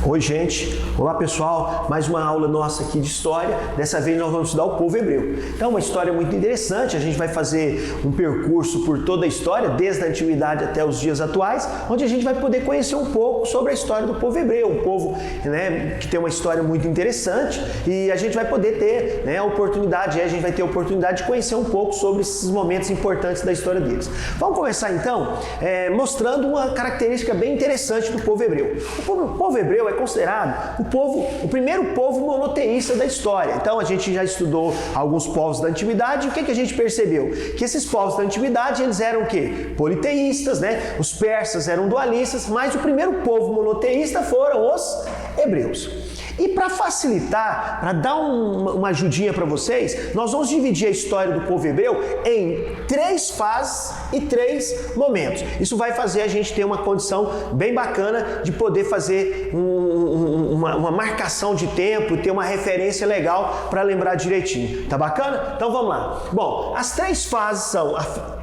Oi, gente. Olá, pessoal. Mais uma aula nossa aqui de história. Dessa vez nós vamos estudar o povo hebreu. Então, uma história muito interessante. A gente vai fazer um percurso por toda a história, desde a antiguidade até os dias atuais, onde a gente vai poder conhecer um pouco sobre a história do povo hebreu, um povo, que tem uma história muito interessante, e a gente vai poder ter, a oportunidade, a gente vai ter a oportunidade de conhecer um pouco sobre esses momentos importantes da história deles. Vamos começar então mostrando uma característica bem interessante do povo hebreu. O povo hebreu é considerado o primeiro povo monoteísta da história. Então a gente já estudou alguns povos da antiguidade, e o que a gente percebeu? Que esses povos da antiguidade, eles eram o quê? Politeístas, Os persas eram dualistas, mas o primeiro povo monoteísta foram os hebreus. E para facilitar, para dar uma ajudinha para vocês, nós vamos dividir a história do povo hebreu em 3 fases e 3 momentos. Isso vai fazer a gente ter uma condição bem bacana de poder fazer uma marcação de tempo, ter uma referência legal para lembrar direitinho. Tá bacana? Então vamos lá. Bom, as 3 fases são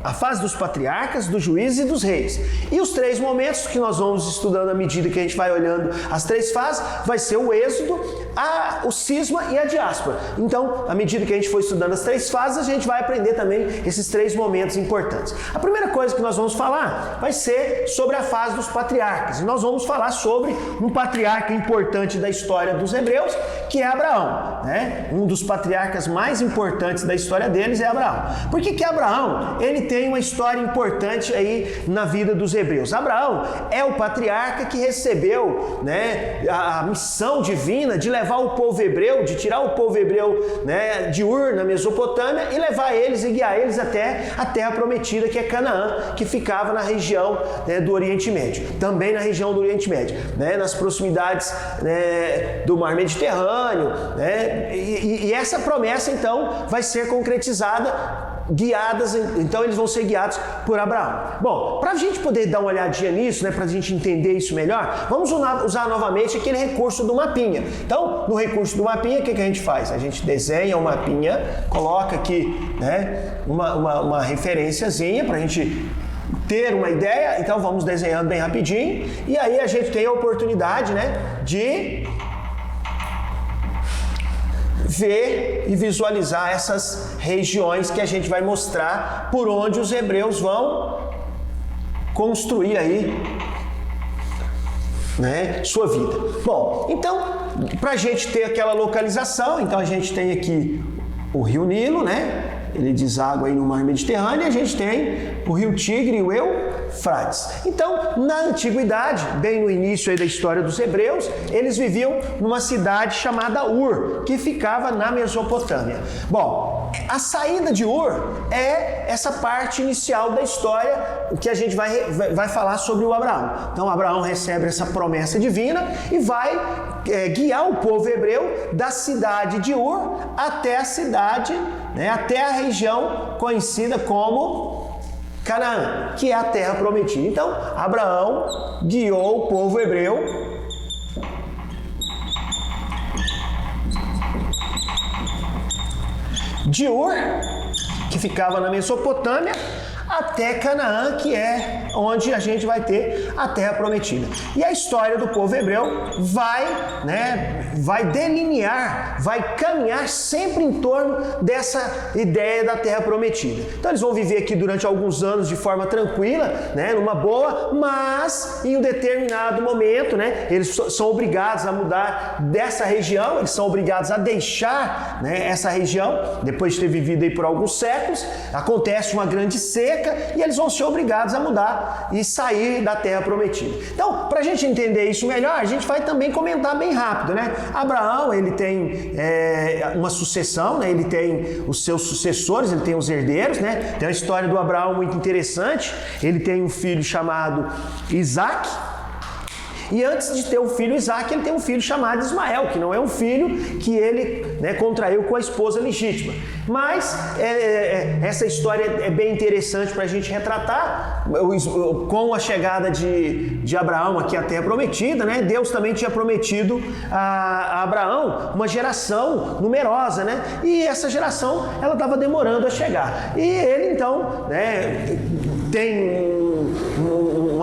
a fase dos patriarcas, dos juízes e dos reis. E os 3 momentos que nós vamos estudando à medida que a gente vai olhando as 3 fases, vai ser o êxodo, o cisma e a diáspora. Então, à medida que a gente for estudando as 3 fases, a gente vai aprender também esses 3 momentos importantes. A primeira coisa que nós vamos falar vai ser sobre a fase dos patriarcas. E nós vamos falar sobre um patriarca importante da história dos hebreus, que é Abraão. Um dos patriarcas mais importantes da história deles é Abraão. Por que Abraão, ele tem uma história importante aí na vida dos hebreus? Abraão é o patriarca que recebeu, a missão divina de levar o povo hebreu, de tirar o povo hebreu, de Ur, na Mesopotâmia, e levar eles e guiar eles até a terra prometida, que é Canaã, que ficava na região do Oriente Médio. Também na região do Oriente Médio, nas proximidades do Mar Mediterrâneo, e essa promessa, então, vai ser concretizada, então eles vão ser guiados por Abraão. Bom, para a gente poder dar uma olhadinha nisso, para a gente entender isso melhor, vamos usar novamente aquele recurso do mapinha. Então, no recurso do mapinha, o que a gente faz? A gente desenha o mapinha, coloca aqui uma referenciazinha para a gente ter uma ideia. Então vamos desenhando bem rapidinho, e aí a gente tem a oportunidade de ver e visualizar essas regiões que a gente vai mostrar por onde os hebreus vão construir aí, sua vida. Bom, então, para a gente ter aquela localização, então a gente tem aqui o Rio Nilo, ele deságua aí no Mar Mediterrâneo, e a gente tem o Rio Tigre e o Eufrates. Então, na antiguidade, bem no início aí da história dos hebreus, eles viviam numa cidade chamada Ur, que ficava na Mesopotâmia. Bom, a saída de Ur é essa parte inicial da história que a gente vai falar sobre o Abraão. Então, Abraão recebe essa promessa divina e vai guiar o povo hebreu da cidade de Ur até a cidade, até a região conhecida como Canaã, que é a terra prometida. Então, Abraão guiou o povo hebreu de Ur, que ficava na Mesopotâmia, até Canaã, que é onde a gente vai ter a terra prometida. E a história do povo hebreu vai delinear, vai caminhar sempre em torno dessa ideia da terra prometida. Então eles vão viver aqui durante alguns anos de forma tranquila, numa boa, mas em um determinado momento, eles são obrigados a mudar dessa região, eles são obrigados a deixar, essa região, depois de ter vivido aí por alguns séculos, acontece uma grande seca, e eles vão ser obrigados a mudar e sair da terra prometida. Então, para a gente entender isso melhor, a gente vai também comentar bem rápido, Abraão, ele tem uma sucessão, ele tem os seus sucessores, ele tem os herdeiros, Tem a história do Abraão muito interessante. Ele tem um filho chamado Isaac, e antes de ter o filho Isaac, ele tem um filho chamado Ismael, que não é um filho que ele contraiu com a esposa legítima. Mas essa história é bem interessante para a gente retratar. Com a chegada de Abraão aqui à Terra Prometida, Deus também tinha prometido a Abraão uma geração numerosa, E essa geração, ela estava demorando a chegar. E ele, então, tem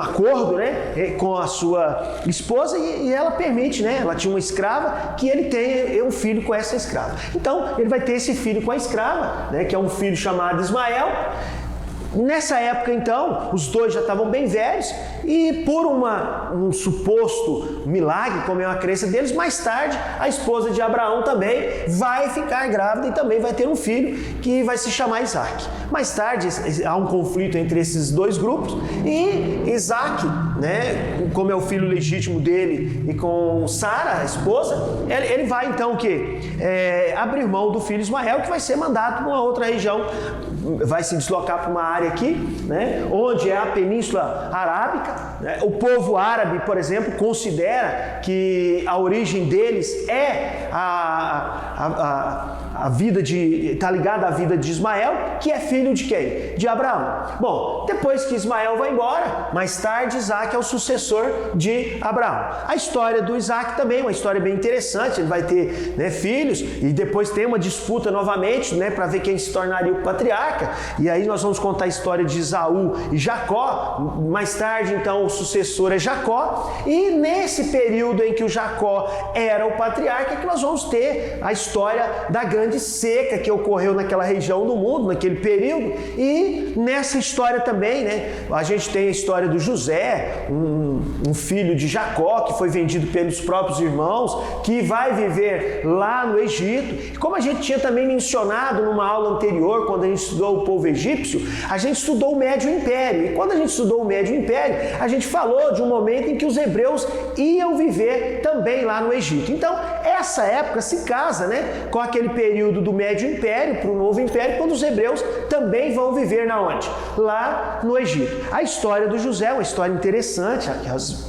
um acordo, né, com a sua esposa e ela permite, né, ela tinha uma escrava, que ele tenha um filho com essa escrava. Então, ele vai ter esse filho com a escrava, né, que é um filho chamado Ismael. Nessa época, então, os dois já estavam bem velhos e por um suposto milagre, como é uma crença deles, mais tarde a esposa de Abraão também vai ficar grávida e também vai ter um filho que vai se chamar Isaac. Mais tarde há um conflito entre esses dois grupos e Isaac, né, como é o filho legítimo dele e com Sara, a esposa, ele vai então o quê? Abrir mão do filho Ismael, que vai ser mandado para uma outra região, vai se deslocar para uma área aqui, né, onde é a Península Arábica. Né? O povo árabe, por exemplo, considera que a origem deles é a vida está ligada à vida de Ismael, que é filho de quem? De Abraão. Bom, depois que Ismael vai embora, mais tarde Isaac é o sucessor de Abraão. A história do Isaac também é uma história bem interessante, ele vai ter, né, filhos e depois tem uma disputa novamente, né, para ver quem se tornaria o patriarca, e aí nós vamos contar a história de Esaú e Jacó. Mais tarde, então, o sucessor é Jacó, e nesse período em que o Jacó era o patriarca, que nós vamos ter a história da grande seca que ocorreu naquela região do mundo, naquele período. E nessa história também, né, a gente tem a história do José, um filho de Jacó, que foi vendido pelos próprios irmãos, que vai viver lá no Egito. E como a gente tinha também mencionado numa aula anterior, quando a gente estudou o povo egípcio, a gente estudou o Médio Império. E quando a gente estudou o Médio Império, a gente falou de um momento em que os hebreus iam viver também lá no Egito. Então, essa época se casa, né, com aquele período do Médio Império para o Novo Império, quando os hebreus também vão viver na onde? Lá no Egito. A história do José é uma história interessante,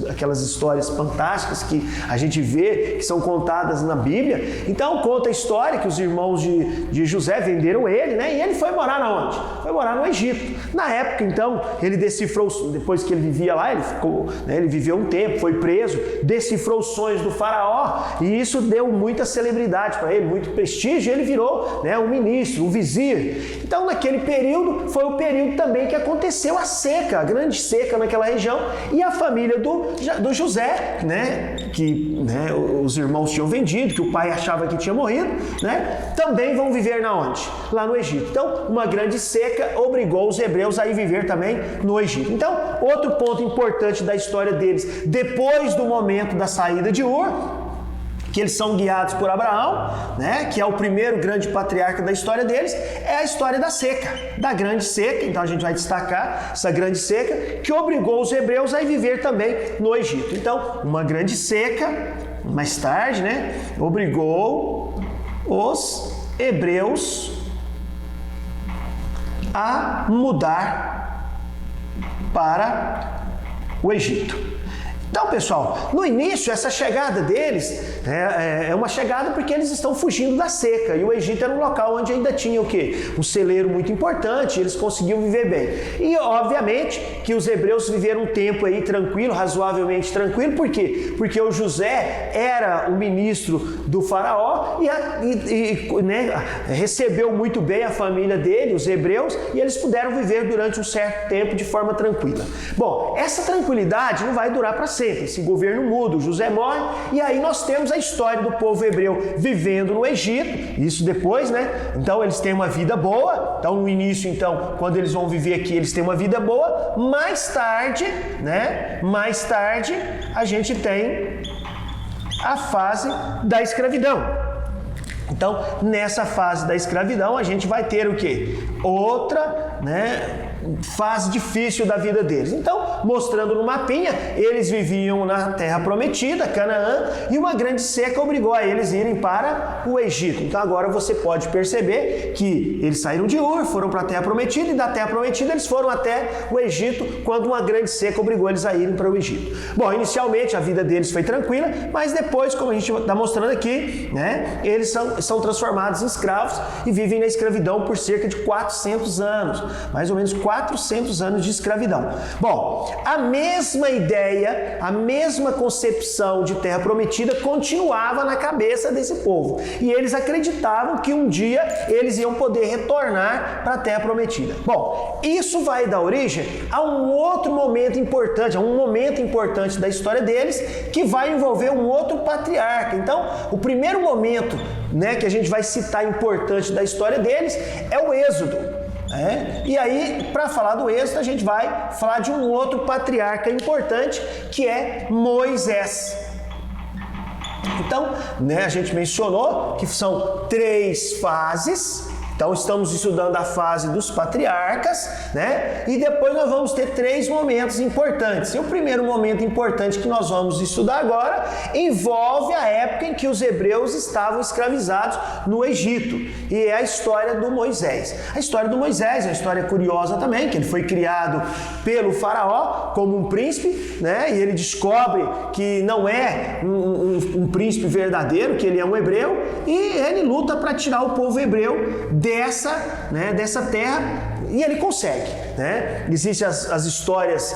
aquelas histórias fantásticas que a gente vê, que são contadas na Bíblia. Então, conta a história que os irmãos de José venderam ele, né, e ele foi morar na onde? Foi morar no Egito. Na época, então, ele decifrou, depois que ele vivia lá, ele viveu um tempo, foi preso, decifrou os sonhos do faraó, e isso deu muita celebridade para ele, muito prestígio, ele virou, né, um ministro, um vizir. Então, naquele período, foi o período também que aconteceu a seca, a grande seca naquela região, e a família do José, né, que, né, os irmãos tinham vendido, que o pai achava que tinha morrido, né, também vão viver na onde? Lá no Egito. Então, uma grande seca obrigou os hebreus a ir viver também no Egito. Então, outro ponto importante da história deles, depois do momento da saída de Ur, que eles são guiados por Abraão, né, que é o primeiro grande patriarca da história deles, é a história da seca, da grande seca. Então a gente vai destacar essa grande seca que obrigou os hebreus a ir viver também no Egito. Então, uma grande seca, mais tarde, né, obrigou os hebreus a mudar para o Egito. Então, pessoal, no início, essa chegada deles é uma chegada porque eles estão fugindo da seca. E o Egito era um local onde ainda tinha o quê? Um celeiro muito importante, eles conseguiam viver bem. E, obviamente, que os hebreus viveram um tempo aí tranquilo, razoavelmente tranquilo. Por quê? Porque o José era o ministro do faraó e né, recebeu muito bem a família dele, os hebreus, e eles puderam viver durante um certo tempo de forma tranquila. Bom, essa tranquilidade não vai durar para sempre. Esse governo muda, o José morre, e aí nós temos a história do povo hebreu vivendo no Egito, isso depois, né? Então eles têm uma vida boa, então no início, então, quando eles vão viver aqui, eles têm uma vida boa, mais tarde, né? Mais tarde, a gente tem a fase da escravidão. Então, nessa fase da escravidão, a gente vai ter o quê? Outra, né, fase difícil da vida deles. Então, mostrando no mapinha, eles viviam na Terra Prometida, Canaã, e uma grande seca obrigou a eles irem para o Egito. Então, agora você pode perceber que eles saíram de Ur, foram para a Terra Prometida, e da Terra Prometida eles foram até o Egito, quando uma grande seca obrigou eles a irem para o Egito. Bom, inicialmente a vida deles foi tranquila, mas depois, como a gente está mostrando aqui, né, eles são transformados em escravos e vivem na escravidão por cerca de 400 anos, mais ou menos 400 400 anos de escravidão. Bom, a mesma ideia, a mesma concepção de terra prometida continuava na cabeça desse povo. E eles acreditavam que um dia eles iam poder retornar para a terra prometida. Bom, isso vai dar origem a um outro momento importante, a um momento importante da história deles, que vai envolver um outro patriarca. Então, o primeiro momento, né, que a gente vai citar importante da história deles é o Êxodo. E aí, para falar do Êxodo, a gente vai falar de um outro patriarca importante, que é Moisés. Então, né, a gente mencionou que são 3 fases. Então, estamos estudando a fase dos patriarcas, né? E depois nós vamos ter 3 momentos importantes. E o primeiro momento importante que nós vamos estudar agora envolve a época em que os hebreus estavam escravizados no Egito. E é a história do Moisés. A história do Moisés é uma história curiosa também, que ele foi criado pelo faraó como um príncipe, né? E ele descobre que não é um príncipe verdadeiro, que ele é um hebreu, e ele luta para tirar o povo hebreu dessa terra, e ele consegue, né? Existem as histórias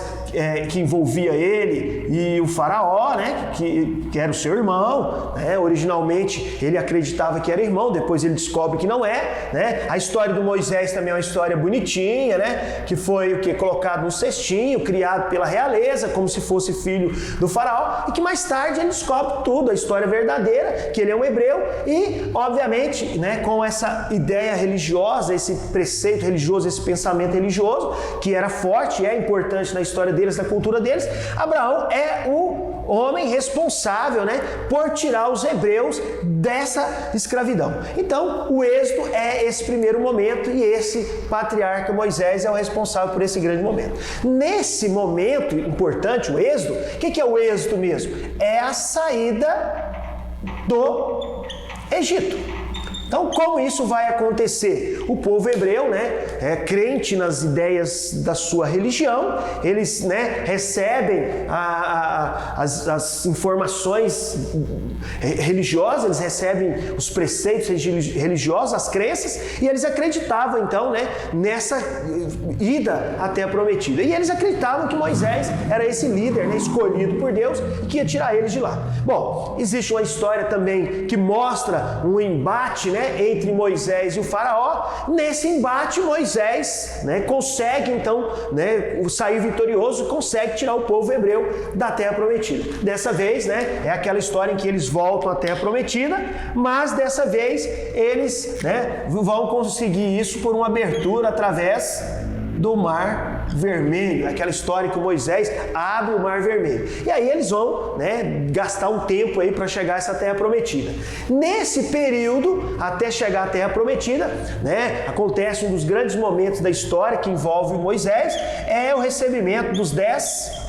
que envolvia ele e o faraó, né? Que era o seu irmão, né? Originalmente ele acreditava que era irmão, depois ele descobre que não é, né? A história do Moisés também é uma história bonitinha, né? Que foi colocado no cestinho, criado pela realeza, como se fosse filho do faraó, e que mais tarde ele descobre tudo, a história verdadeira, que ele é um hebreu, e obviamente, né, com essa ideia religiosa, esse preceito religioso, esse pensamento religioso, que era forte e é importante na história deles, na cultura deles, Abraão é o homem responsável, né, por tirar os hebreus dessa escravidão. Então, o Êxodo é esse primeiro momento e esse patriarca Moisés é o responsável por esse grande momento. Nesse momento importante, o Êxodo, o que é o Êxodo mesmo? É a saída do Egito. Então, como isso vai acontecer? O povo hebreu, né, crente nas ideias da sua religião, eles, né, recebem as informações religiosas, eles recebem os preceitos religiosos, as crenças, e eles acreditavam, então, né, nessa ida à Terra Prometida. E eles acreditavam que Moisés era esse líder, né, escolhido por Deus, e que ia tirar eles de lá. Bom, existe uma história também que mostra um embate, né, entre Moisés e o faraó. Nesse embate, Moisés, né, consegue então, né, sair vitorioso, consegue tirar o povo hebreu da Terra Prometida. Dessa vez, né, é aquela história em que eles voltam à Terra Prometida, mas dessa vez eles, né, vão conseguir isso por uma abertura através do Mar Vermelho, aquela história que Moisés abre o Mar Vermelho. E aí eles vão, né, gastar um tempo aí para chegar a essa Terra Prometida. Nesse período, até chegar à Terra Prometida, né, acontece um dos grandes momentos da história que envolve Moisés, é o recebimento dos 10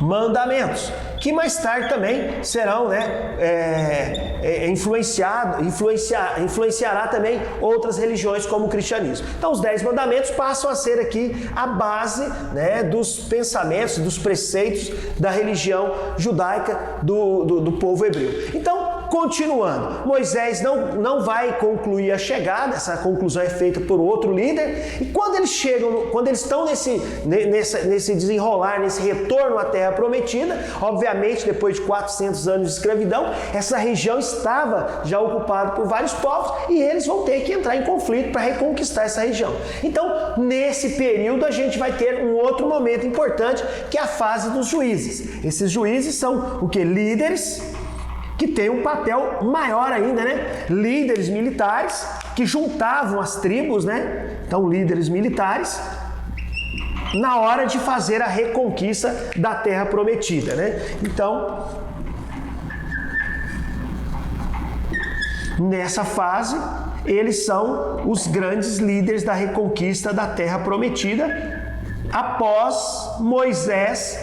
mandamentos, que mais tarde também serão, né, influenciará também outras religiões como o cristianismo. Então os 10 mandamentos passam a ser aqui a base, né, dos pensamentos, dos preceitos da religião judaica do povo hebreu. Então, continuando, Moisés não vai concluir a chegada, essa conclusão é feita por outro líder, e quando eles chegam, quando eles estão nesse desenrolar, nesse retorno à Terra Prometida, obviamente depois de 400 anos de escravidão, essa região estava já ocupada por vários povos e eles vão ter que entrar em conflito para reconquistar essa região. Então, nesse período, a gente vai ter um outro momento importante, que é a fase dos juízes. Esses juízes são o que? Líderes, que tem um papel maior ainda, né? Líderes militares que juntavam as tribos, né? Então, líderes militares na hora de fazer a reconquista da Terra Prometida, né? Então, nessa fase, eles são os grandes líderes da reconquista da Terra Prometida, após Moisés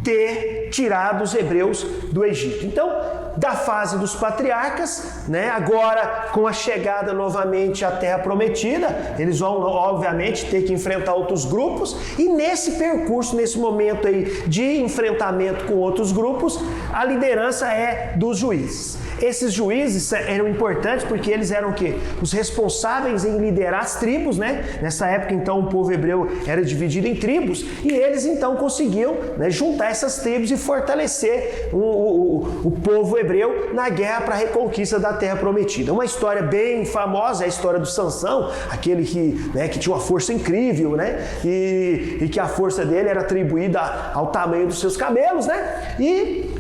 ter tirado os hebreus do Egito. Então, da fase dos patriarcas, né, agora com a chegada novamente à Terra Prometida, eles vão obviamente ter que enfrentar outros grupos, e nesse percurso, nesse momento aí de enfrentamento com outros grupos, a liderança é dos juízes. Esses juízes eram importantes porque eles eram o quê? Os responsáveis em liderar as tribos, né? Nessa época, então, o povo hebreu era dividido em tribos e eles, então, conseguiam, né, juntar essas tribos e fortalecer o povo hebreu na guerra para a reconquista da Terra Prometida. Uma história bem famosa é a história do Sansão, aquele que tinha uma força incrível, né? E que a força dele era atribuída ao tamanho dos seus cabelos, né? E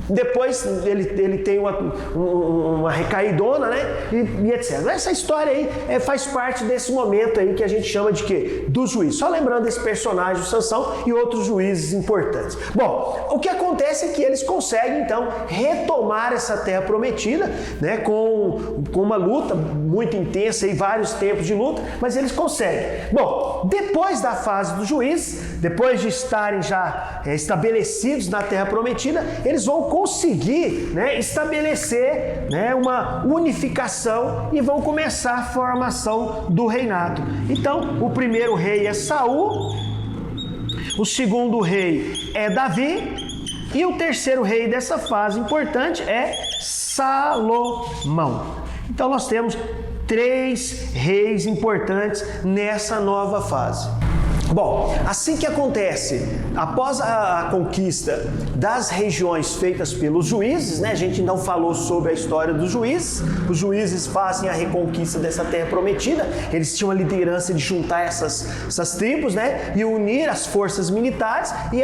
depois ele tem uma recaidona, né? E etc. Essa história aí faz parte desse momento aí que a gente chama de quê? Do juiz. Só lembrando esse personagem, o Sansão, e outros juízes importantes. Bom, o que acontece é que eles conseguem, então, retomar essa terra prometida, né? Com uma luta muito intensa e vários tempos de luta, mas eles conseguem. Bom, depois da fase do juiz, depois de estarem já estabelecidos na terra prometida, eles vão conseguir, né, estabelecer, né, uma unificação e vão começar a formação do reinado. Então, o primeiro rei é Saul, o segundo rei é Davi e o terceiro rei dessa fase importante é Salomão. Então, nós temos 3 reis importantes nessa nova fase. Bom, assim que acontece, após a conquista das regiões feitas pelos juízes, né? A gente não falou sobre a história dos juízes. Os juízes fazem a reconquista dessa terra prometida. Eles tinham a liderança de juntar essas tribos, né? E unir as forças militares e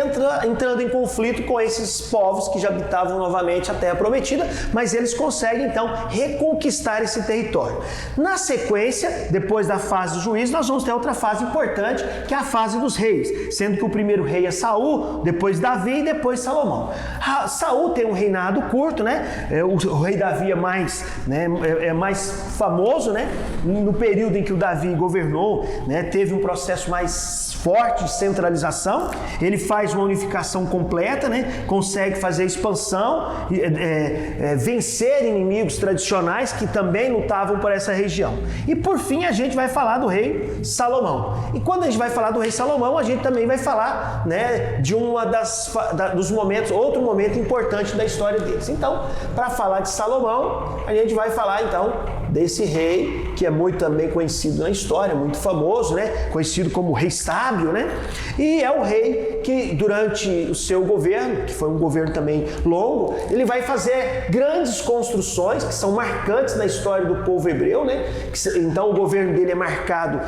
entrando em conflito com esses povos que já habitavam novamente a terra prometida, mas eles conseguem então reconquistar esse território. Na sequência, depois da fase do juiz, nós vamos ter outra fase importante, que é a fase dos reis, sendo que o primeiro rei é Saul, depois Davi e depois Salomão. Saul tem um reinado curto, né? O rei Davi é mais famoso, né? No período em que o Davi governou, né? Teve um processo mais forte de centralização. Ele faz uma unificação completa, né? Consegue fazer expansão, vencer inimigos tradicionais que também lutavam por essa região. E por fim a gente vai falar do rei Salomão. E quando a gente vai falar do rei Salomão, a gente também vai falar, né, de dos momentos, outro momento importante da história deles. Então, para falar de Salomão, a gente vai falar então desse rei que é muito também conhecido na história, muito famoso, né? Conhecido como rei sábio, né? E é o rei que durante o seu governo, que foi um governo também longo, ele vai fazer grandes construções que são marcantes na história do povo hebreu, né? Então o governo dele é marcado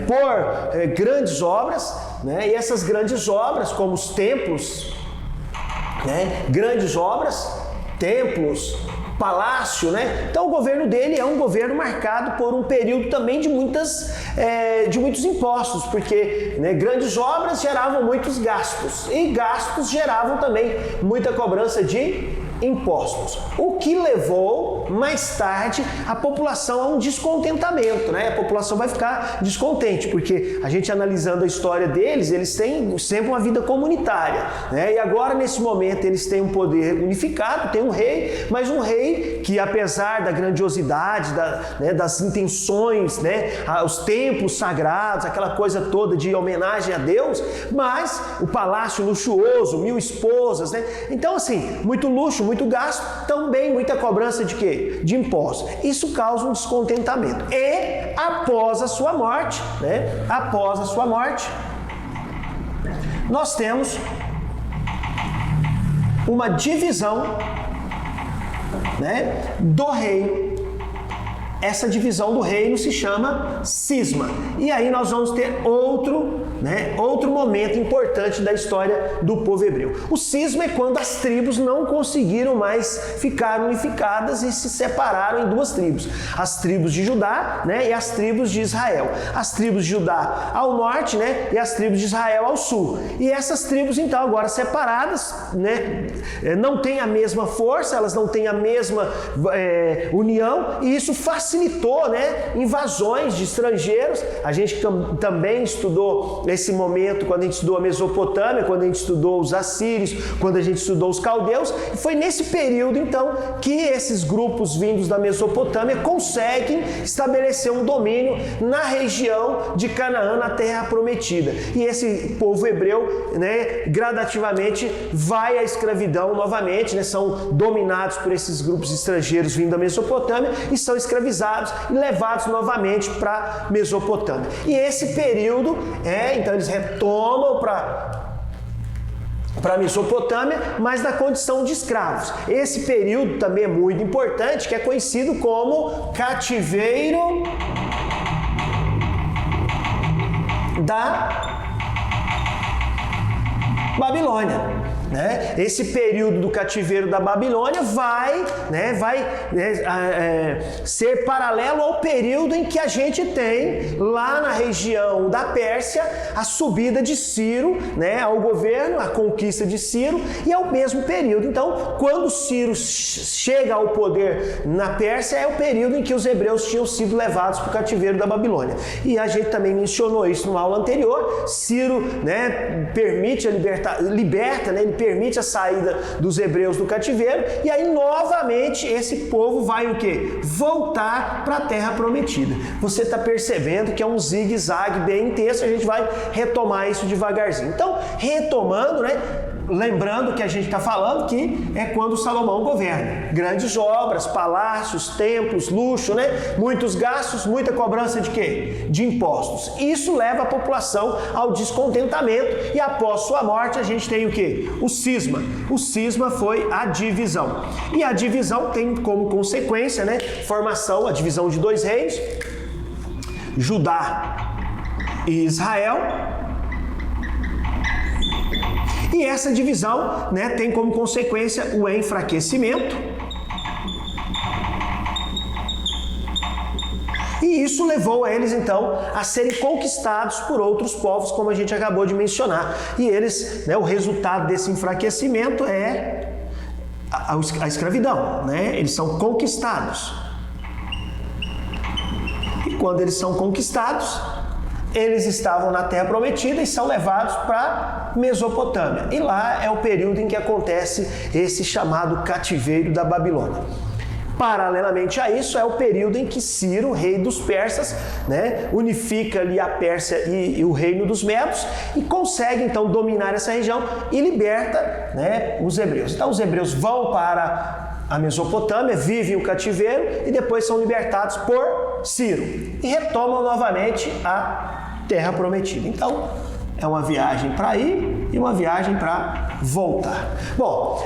por grandes obras, né? E essas grandes obras, como os templos, né? Grandes obras, templos, palácio, né? Então o governo dele é um governo marcado por um período também de muitos impostos, porque, né, grandes obras geravam muitos gastos e gastos geravam também muita cobrança de impostos, o que levou mais tarde a população a um descontentamento, né? A população vai ficar descontente, porque a gente analisando a história deles, eles têm sempre uma vida comunitária, né? E agora nesse momento eles têm um poder unificado, tem um rei, mas um rei que apesar da grandiosidade, das intenções, né? Os templos sagrados, aquela coisa toda de homenagem a Deus, mas o palácio luxuoso, 1000 esposas, né? Então assim, muito luxo, muito gasto, também muita cobrança de quê? De impostos. Isso causa um descontentamento. E após a sua morte, né? Após a sua morte, nós temos uma divisão, né, do reino. Essa divisão do reino se chama cisma. E aí nós vamos ter outro momento importante da história do povo hebreu. O cisma é quando as tribos não conseguiram mais ficar unificadas e se separaram em 2 tribos. As tribos de Judá, né, e as tribos de Israel. As tribos de Judá ao norte, né, e as tribos de Israel ao sul. E essas tribos, então, agora separadas, né, não têm a mesma força, elas não têm a mesma união, e isso facilita facilitou, né, invasões de estrangeiros. A gente também estudou esse momento quando a gente estudou a Mesopotâmia, quando a gente estudou os assírios, quando a gente estudou os caldeus. E foi nesse período, então, que esses grupos vindos da Mesopotâmia conseguem estabelecer um domínio na região de Canaã, na Terra Prometida. E esse povo hebreu, né, gradativamente vai à escravidão novamente, né, são dominados por esses grupos estrangeiros vindo da Mesopotâmia e são escravizados e levados novamente para Mesopotâmia. E esse período, então eles retomam para a Mesopotâmia, mas na condição de escravos. Esse período também é muito importante, que é conhecido como cativeiro da Babilônia. Né? Esse período do cativeiro da Babilônia vai ser paralelo ao período em que a gente tem lá na região da Pérsia a subida de Ciro, né, ao governo, a conquista de Ciro, e é o mesmo período. Então, quando Ciro chega ao poder na Pérsia, é o período em que os hebreus tinham sido levados para o cativeiro da Babilônia. E a gente também mencionou isso numa aula anterior. Ciro, né, liberta, né, ele permite a saída dos hebreus do cativeiro, e aí novamente esse povo vai o quê? Voltar para a Terra Prometida. Você está percebendo que é um zigue-zague bem intenso, a gente vai retomar isso devagarzinho. Então, retomando, né? Lembrando que a gente está falando que é quando Salomão governa. Grandes obras, palácios, templos, luxo, né? Muitos gastos, muita cobrança de quê? De impostos. Isso leva a população ao descontentamento, e após sua morte a gente tem o quê? O cisma. O cisma foi a divisão. E a divisão tem como consequência, né, a divisão de dois reinos, Judá e Israel. E essa divisão, né, tem como consequência o enfraquecimento. E isso levou eles, então, a serem conquistados por outros povos, como a gente acabou de mencionar. E eles, né, o resultado desse enfraquecimento é a escravidão, né? Eles são conquistados. E quando eles são conquistados, eles estavam na Terra Prometida e são levados para Mesopotâmia. E lá é o período em que acontece esse chamado cativeiro da Babilônia. Paralelamente a isso, é o período em que Ciro, rei dos persas, né, unifica ali a Pérsia e o reino dos medos e consegue então dominar essa região e liberta, né, os hebreus. Então os hebreus vão para a Mesopotâmia, vivem o cativeiro e depois são libertados por Ciro e retomam novamente a Terra Prometida. Então, é uma viagem para ir e uma viagem para voltar. Bom,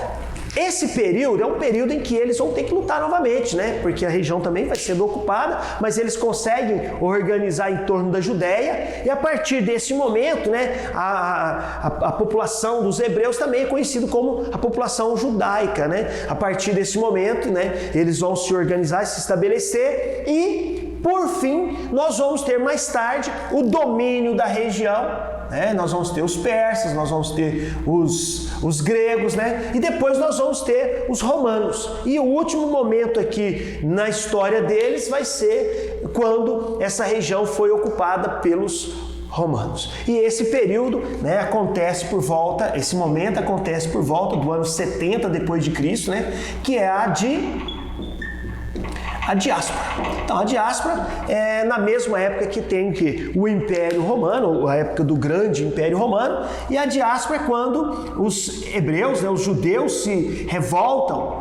esse período é um período em que eles vão ter que lutar novamente, né? Porque a região também vai sendo ocupada, mas eles conseguem organizar em torno da Judéia, e a partir desse momento, né, a população dos hebreus também é conhecida como a população judaica, né? A partir desse momento, né, eles vão se organizar, se estabelecer, e por fim nós vamos ter mais tarde o domínio da região. Nós vamos ter os persas, nós vamos ter os gregos, né? E depois nós vamos ter os romanos. E o último momento aqui na história deles vai ser quando essa região foi ocupada pelos romanos. E esse período, né, esse momento acontece por volta do ano 70 depois de Cristo, né? Que é a diáspora. Então, a diáspora é na mesma época que tem o Império Romano, a época do grande Império Romano, e a diáspora é quando os hebreus, né, os judeus se revoltam,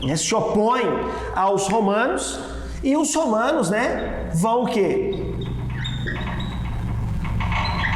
né, se opõem aos romanos, e os romanos, né, vão o quê?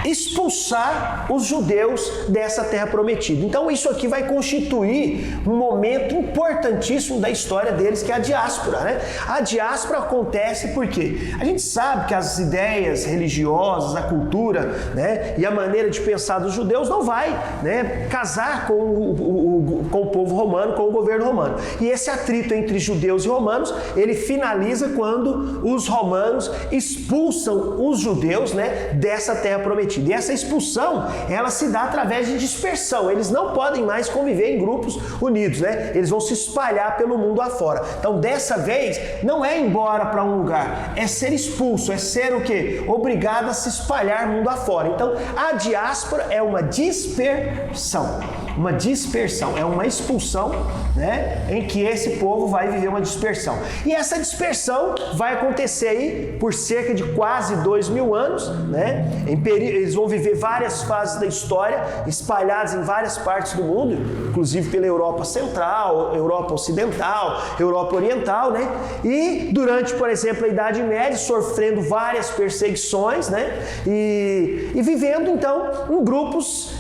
Expulsar os judeus dessa Terra Prometida. Então isso aqui vai constituir um momento importantíssimo da história deles, que é a diáspora, né? A diáspora acontece porque a gente sabe que as ideias religiosas, a cultura, né, e a maneira de pensar dos judeus não vai, né, casar com o povo romano, com o governo romano. E esse atrito entre judeus e romanos, ele finaliza quando os romanos expulsam os judeus, né, dessa Terra Prometida Prometida. E essa expulsão, ela se dá através de dispersão. Eles não podem mais conviver em grupos unidos, né? Eles vão se espalhar pelo mundo afora. Então, dessa vez, não é ir embora para um lugar, é ser expulso, é ser o quê? Obrigado a se espalhar mundo afora. Então, a diáspora é uma dispersão. Uma dispersão, é uma expulsão, né, em que esse povo vai viver uma dispersão. E essa dispersão vai acontecer aí por cerca de quase 2000 anos, né? Eles vão viver várias fases da história, espalhadas em várias partes do mundo, inclusive pela Europa Central, Europa Ocidental, Europa Oriental, né? E durante, por exemplo, a Idade Média, sofrendo várias perseguições, né? E vivendo, então, em grupos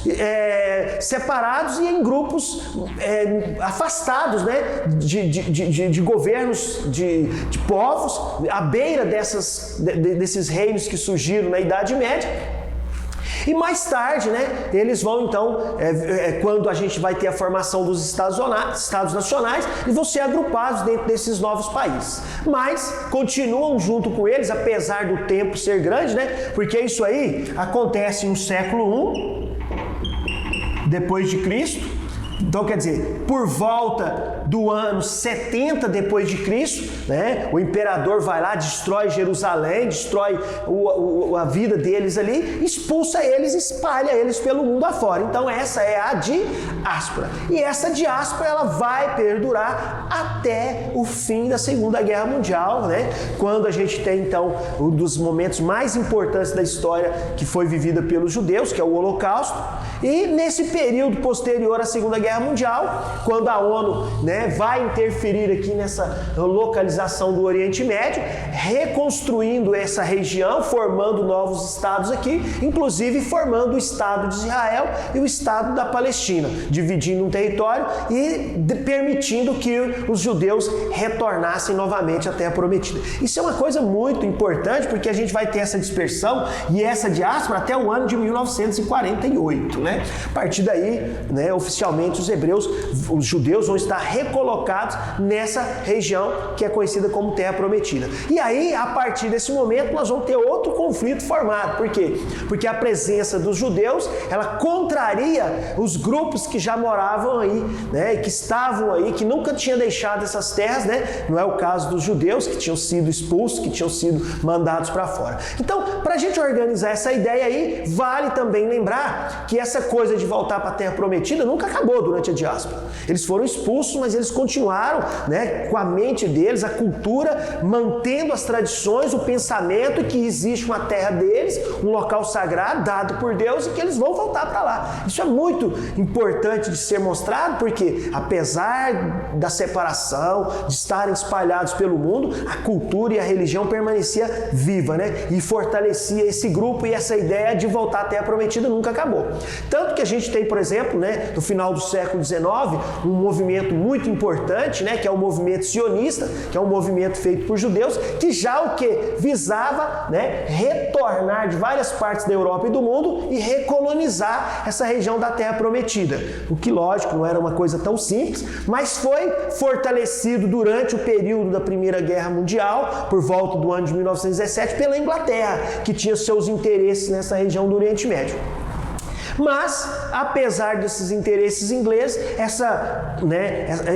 separados e em grupos afastados, né, de governos, de povos, à beira desses reinos que surgiram na Idade Média. E mais tarde, né, eles vão então, quando a gente vai ter a formação dos Estados nacionais, eles vão ser agrupados dentro desses novos países. Mas continuam junto com eles, apesar do tempo ser grande, né, porque isso aí acontece no século I depois de Cristo. Então, quer dizer, por volta do ano 70 depois de Cristo, né, o imperador vai lá, destrói Jerusalém, destrói a vida deles ali, expulsa eles, espalha eles pelo mundo afora. Então, essa é a diáspora. E essa diáspora, ela vai perdurar até o fim da Segunda Guerra Mundial, né, quando a gente tem, então, um dos momentos mais importantes da história que foi vivida pelos judeus, que é o Holocausto. E nesse período posterior à Segunda Guerra Mundial, quando a ONU, né, vai interferir aqui nessa localização do Oriente Médio, reconstruindo essa região, formando novos estados aqui, inclusive formando o Estado de Israel e o Estado da Palestina, dividindo um território e permitindo que os judeus retornassem novamente à Terra Prometida. Isso é uma coisa muito importante, porque a gente vai ter essa dispersão e essa diáspora até o ano de 1948, né? A partir daí, né, oficialmente os judeus vão estar recolocados nessa região que é conhecida como Terra Prometida. E aí, a partir desse momento, nós vamos ter outro conflito formado. Por quê? Porque a presença dos judeus, ela contraria os grupos que já moravam aí, né, e que estavam aí, que nunca tinham deixado essas terras, né? Não é o caso dos judeus que tinham sido expulsos, que tinham sido mandados para fora. Então, para a gente organizar essa ideia aí, vale também lembrar que essa coisa de voltar para a Terra Prometida nunca acabou durante a diáspora. Eles foram expulsos, mas eles continuaram, né, com a mente deles, a cultura, mantendo as tradições, o pensamento que existe uma terra deles, um local sagrado dado por Deus e que eles vão voltar para lá. Isso é muito importante de ser mostrado, porque apesar da separação, de estarem espalhados pelo mundo, a cultura e a religião permanecia viva, né, e fortalecia esse grupo, e essa ideia de voltar à Terra Prometida nunca acabou. Tanto que a gente tem, por exemplo, né, no final do século XIX, um movimento muito importante, né, que é o movimento sionista, que é um movimento feito por judeus, que já o que visava, né, retornar de várias partes da Europa e do mundo e recolonizar essa região da Terra Prometida. O que, lógico, não era uma coisa tão simples, mas foi fortalecido durante o período da Primeira Guerra Mundial, por volta do ano de 1917, pela Inglaterra, que tinha seus interesses nessa região do Oriente Médio. Mas, apesar desses interesses ingleses,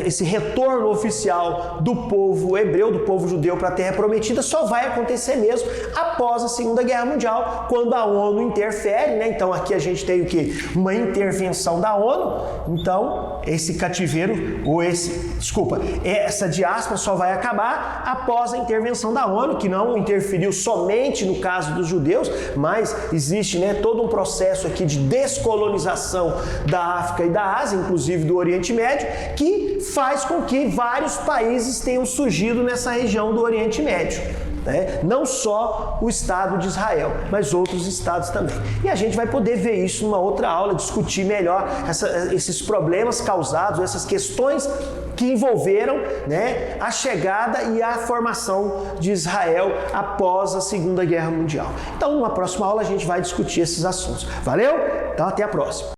esse retorno oficial do povo hebreu, do povo judeu para a Terra Prometida, só vai acontecer mesmo após a Segunda Guerra Mundial, quando a ONU interfere, né? Então aqui a gente tem o quê? Uma intervenção da ONU. Então, esse cativeiro, essa diáspora só vai acabar após a intervenção da ONU, que não interferiu somente no caso dos judeus, mas existe, né, todo um processo aqui de descolonização da África e da Ásia, inclusive do Oriente Médio, que faz com que vários países tenham surgido nessa região do Oriente Médio. Né? Não só o Estado de Israel, mas outros estados também. E a gente vai poder ver isso numa outra aula, discutir melhor esses problemas causados, essas questões que envolveram, né, a chegada e a formação de Israel após a Segunda Guerra Mundial. Então, numa próxima aula a gente vai discutir esses assuntos. Valeu? Então, até a próxima.